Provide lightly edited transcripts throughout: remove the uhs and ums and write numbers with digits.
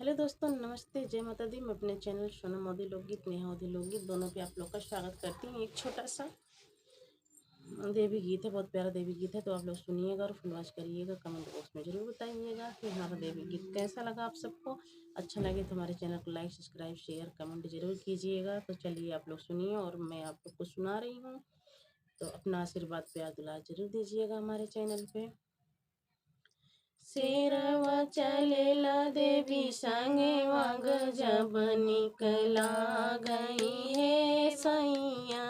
Hello दोस्तों, नमस्ते, जय माता दी। मैं अपने चैनल सोनम मोदी लोकगीत, नेहा मोदी लोकगीत दोनों पे आप लोग का स्वागत करती हूँ। एक छोटा सा देवी गीत है, बहुत प्यारा देवी गीत है, तो आप लोग सुनिएगा और फुलवाच करिएगा। कमेंट बॉक्स में ज़रूर बताइएगा कि हमारा देवी गीत कैसा लगा आप सबको। अच्छा लगे तो हमारे चैनल को लाइक, सब्सक्राइब, शेयर, कमेंट ज़रूर कीजिएगा। तो चलिए आप लोग सुनिए और मैं आप लोग को सुना रही हूँ। तो अपना आशीर्वाद प्यार दुलार जरूर दीजिएगा हमारे चैनल पे। शेरवा चलेला देवी संगे वग जब निकला गई है सैया।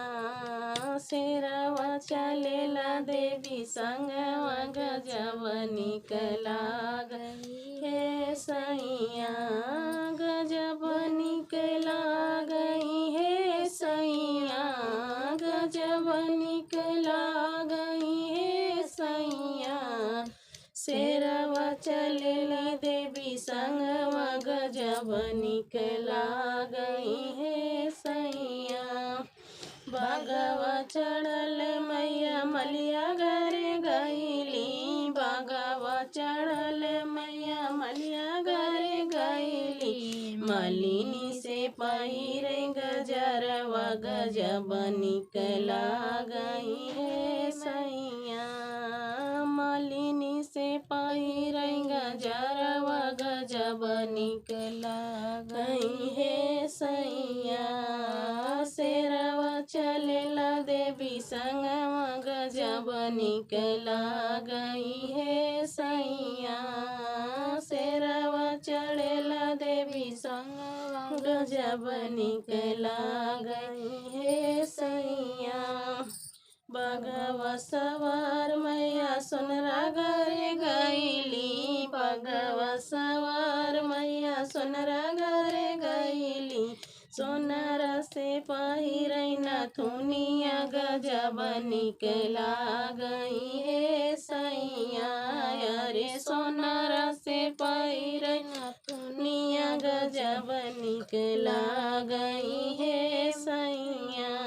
शेरवा चलेला देवी संग वग जब निकला गई है सैया। गजब निकला गई है सैया। गजब निकला गई है सैया। शेरवा चलेला देवी संगवा गजब निकला गई है सैया। बागवा चढ़ल मैया मलिया घरे गईली। बागवा चढ़ल मैया मलिया घरे गईली। मलिनी से पहिरे गजरवा गजब निकला गई है सैया। मलिनी से पहिरे गजरवा गजब निकला गई है सैया। शेरवा चलेला देवी संगवा गजब निकला गई है सैया। शेरवा चढ़ेला देवी संगवा गजब निकला गई है सैया। बगवा सवार मैया सोनरा घरे गईली। बगवा सवार मैया सोनरा घरे गईली। सोनारा से पहिरे नथुनिया गजब निकला गई है सैया। अरे सोनारा से पहिरे नथुनिया गजब निकला गई है सैया।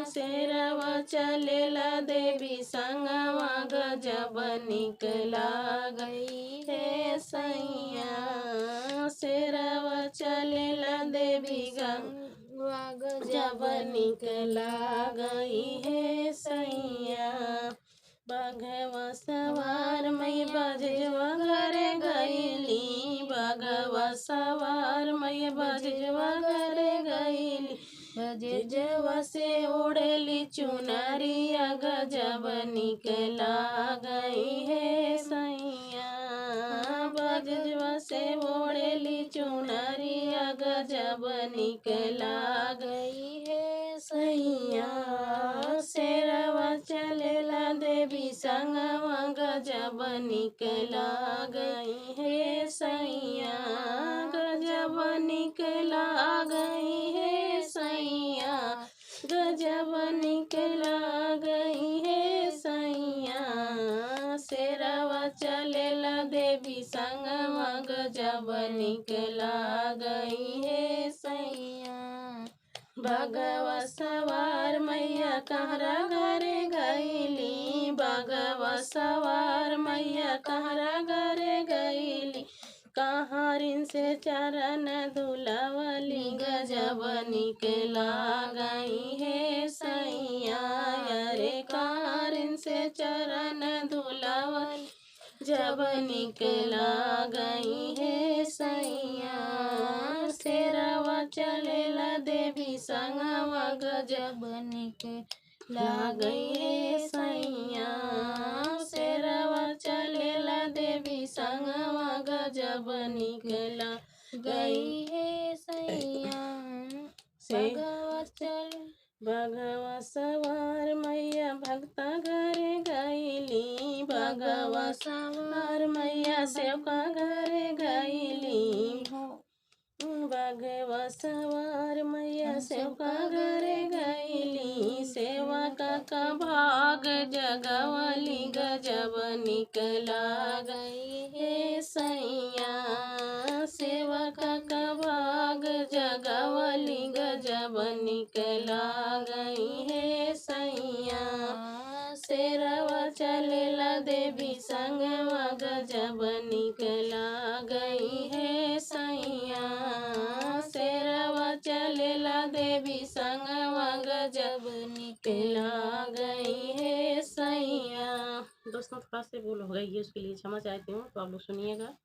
शेरवा चलेला देवी संगवा गजब निकला गई है सैया। शेरवा चलेला देवी गंगवा गजब निकला गई है सैया। बघवा सवार मई बजवा घरे गईली। बघवा सवार मई बजवा घरे गईली। बजवा से ओढ़ेली चुनरिया गजब निकला गई है सैया। बजवा से ओढ़ेली चुनरिया गजब निकला गई है सैया। शेरवा चलेला देवी संगवा गजब निकला गई है सैया। गजब निकला गई है सैया। गजब निकला गई है सैया। शेरवा चलेला देवी संगवा गजब निकला गई है सैया। बगवा सवार मैया कहरा घरे गईली। बगवा सवार मैया कहरा घरे गईली। कहारिन से चरण धुलावली गजब निकला गई है सैया। अरे कहारिन से चरण धुलावली जब निकला गई है सैया। शेरवा चलेला देवी संगवा गजब निकला गई है सैया। शेरवा चलेला देवी संगवा गजब निकला गई है सैया। बगवा सवार मैया भक्ता घरे गईली। बगवा सवार मैया सेवका घरे गईली। बगवा सवार मैया सेवका घरे गईली। सेवा का भाग जगवली गजब निकला गई है सैया। सेवा का भाग जगवली गजब निकला गई है सैया। शेरवा चलेला देवी संगवा गजब निकला गई है सैया। देवी संग मग जब निकला गई है सैया। दोस्तों थोड़ा सा भूल हो गई है, उसके लिए क्षमा चाहती हूँ, तो आप लोग सुनिएगा।